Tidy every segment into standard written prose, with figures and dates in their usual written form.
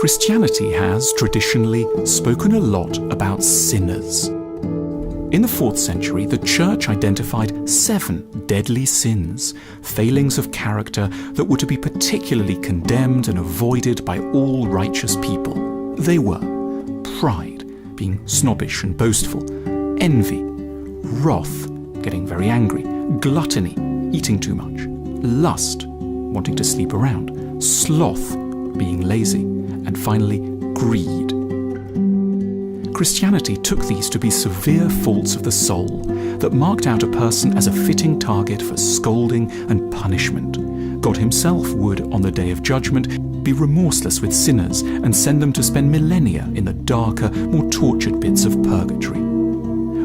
Christianity has traditionally spoken a lot about sinners. In the 4th century, the Church identified 7 deadly sins, failings of character that were to be particularly condemned and avoided by all righteous people. They were pride, being snobbish and boastful, envy, wrath, getting very angry, gluttony, eating too much, lust, wanting to sleep around, sloth, being lazy, and finally, greed. Christianity took these to be severe faults of the soul that marked out a person as a fitting target for scolding and punishment. God himself would, on the day of judgment, be remorseless with sinners and send them to spend millennia in the darker, more tortured bits of purgatory.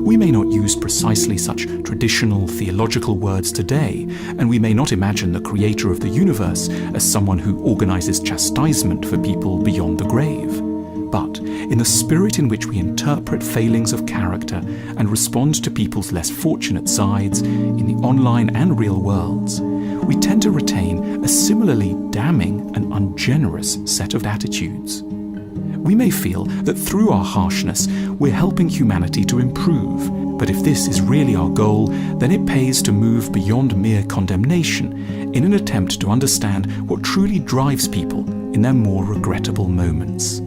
We may not use precisely such traditional theological words today, and we may not imagine the creator of the universe as someone who organizes chastisement for people beyond the grave. But in the spirit in which we interpret failings of character and respond to people's less fortunate sides in the online and real worlds, we tend to retain a similarly damning and ungenerous set of attitudes. We may feel that through our harshness we're helping humanity to improve, but if this is really our goal, then it pays to move beyond mere condemnation in an attempt to understand what truly drives people in their more regrettable moments.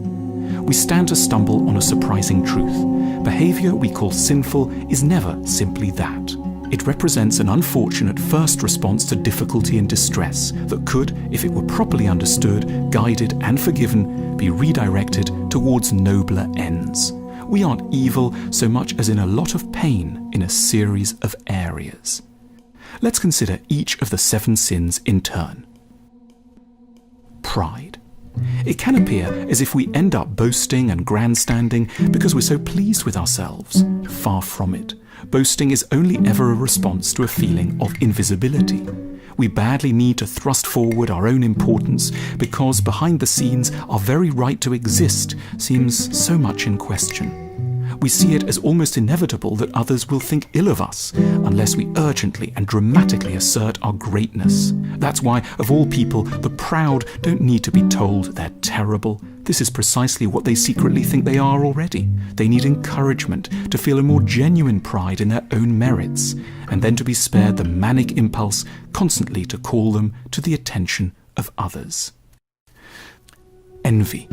We stand to stumble on a surprising truth. Behavior we call sinful is never simply that. It represents an unfortunate first response to difficulty and distress that could, if it were properly understood, guided and forgiven, be redirected towards nobler ends. We aren't evil so much as in a lot of pain in a series of areas. Let's consider each of the 7 sins in turn. Pride. It can appear as if we end up boasting and grandstanding because we're so pleased with ourselves. Far from it. Boasting is only ever a response to a feeling of invisibility. We badly need to thrust forward our own importance because behind the scenes our very right to exist seems so much in question. We see it as almost inevitable that others will think ill of us unless we urgently and dramatically assert our greatness. That's why, of all people, the proud don't need to be told they're terrible. This is precisely what they secretly think they are already. They need encouragement to feel a more genuine pride in their own merits, and then to be spared the manic impulse constantly to call them to the attention of others. Envy.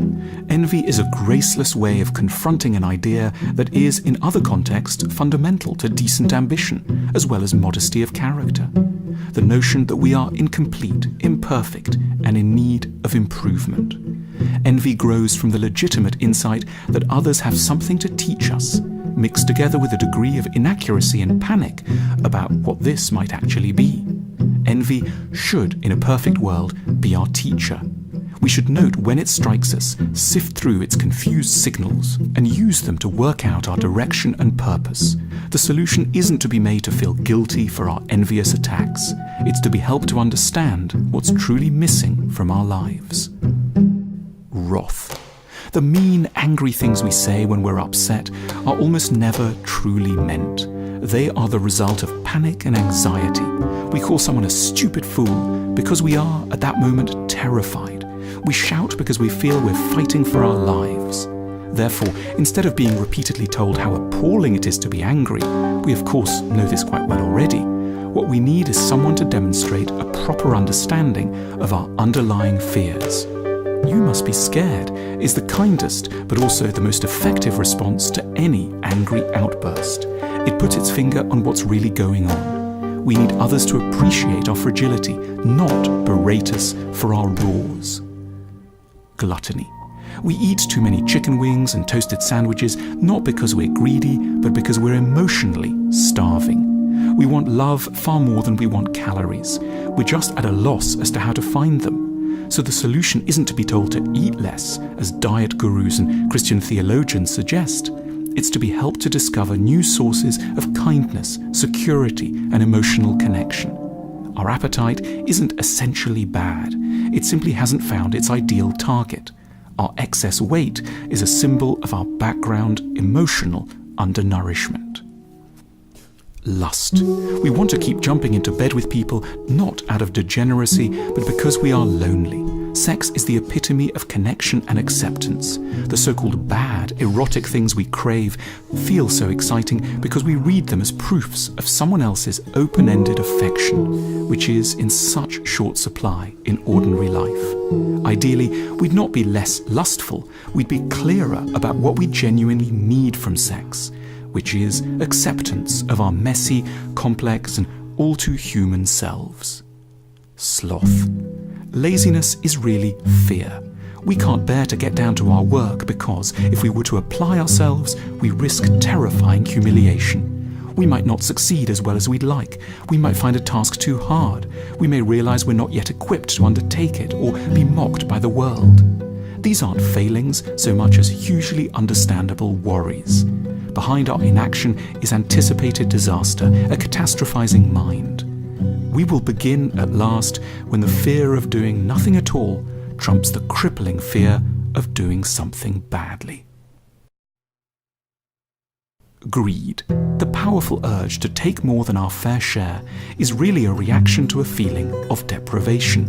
Envy is a graceless way of confronting an idea that is, in other contexts, fundamental to decent ambition, as well as modesty of character. The notion that we are incomplete, imperfect, and in need of improvement. Envy grows from the legitimate insight that others have something to teach us, mixed together with a degree of inaccuracy and panic about what this might actually be. Envy should, in a perfect world, be our teacher. We should note when it strikes us, sift through its confused signals, and use them to work out our direction and purpose. The solution isn't to be made to feel guilty for our envious attacks. It's to be helped to understand what's truly missing from our lives. Wrath. The mean, angry things we say when we're upset are almost never truly meant. They are the result of panic and anxiety. We call someone a stupid fool because we are, at that moment, terrified. We shout because we feel we're fighting for our lives. Therefore, instead of being repeatedly told how appalling it is to be angry, we of course know this quite well already. What we need is someone to demonstrate a proper understanding of our underlying fears. "You must be scared" is the kindest but also the most effective response to any angry outburst. It puts its finger on what's really going on. We need others to appreciate our fragility, not berate us for our roars. Gluttony. We eat too many chicken wings and toasted sandwiches not because we're greedy, but because we're emotionally starving. We want love far more than we want calories. We're just at a loss as to how to find them. So the solution isn't to be told to eat less, as diet gurus and Christian theologians suggest. It's to be helped to discover new sources of kindness, security, and emotional connection. Our appetite isn't essentially bad. It simply hasn't found its ideal target. Our excess weight is a symbol of our background emotional undernourishment. Lust. We want to keep jumping into bed with people not out of degeneracy, but because we are lonely. Sex is the epitome of connection and acceptance. The so-called bad, erotic things we crave feel so exciting because we read them as proofs of someone else's open-ended affection, which is in such short supply in ordinary life. Ideally, we'd not be less lustful, we'd be clearer about what we genuinely need from sex, which is acceptance of our messy, complex, and all too human selves. Sloth. Laziness is really fear. We can't bear to get down to our work because if we were to apply ourselves, we risk terrifying humiliation. We might not succeed as well as we'd like. We might find a task too hard. We may realize we're not yet equipped to undertake it or be mocked by the world. These aren't failings so much as hugely understandable worries. Behind our inaction is anticipated disaster, a catastrophizing mind. We will begin at last when the fear of doing nothing at all trumps the crippling fear of doing something badly. Greed, the powerful urge to take more than our fair share, is really a reaction to a feeling of deprivation.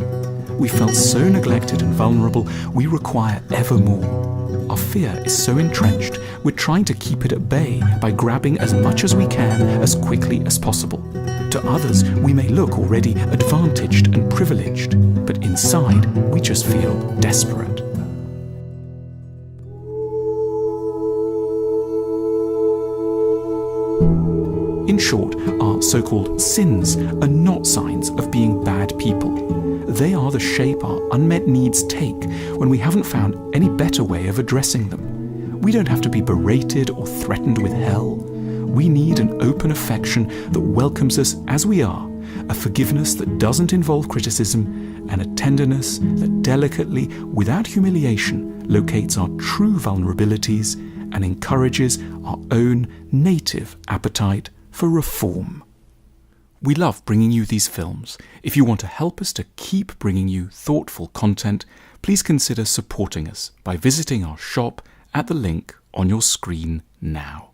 We felt so neglected and vulnerable, we require ever more. Our fear is so entrenched, we're trying to keep it at bay by grabbing as much as we can as quickly as possible. To others, we may look already advantaged and privileged, but inside, we just feel desperate. In short, our so-called sins are not signs of being bad people. They are the shape our unmet needs take when we haven't found any better way of addressing them. We don't have to be berated or threatened with hell. We need an open affection that welcomes us as we are, a forgiveness that doesn't involve criticism, and a tenderness that delicately, without humiliation, locates our true vulnerabilities and encourages our own native appetite for reform. We love bringing you these films. If you want to help us to keep bringing you thoughtful content, please consider supporting us by visiting our shop at the link on your screen now.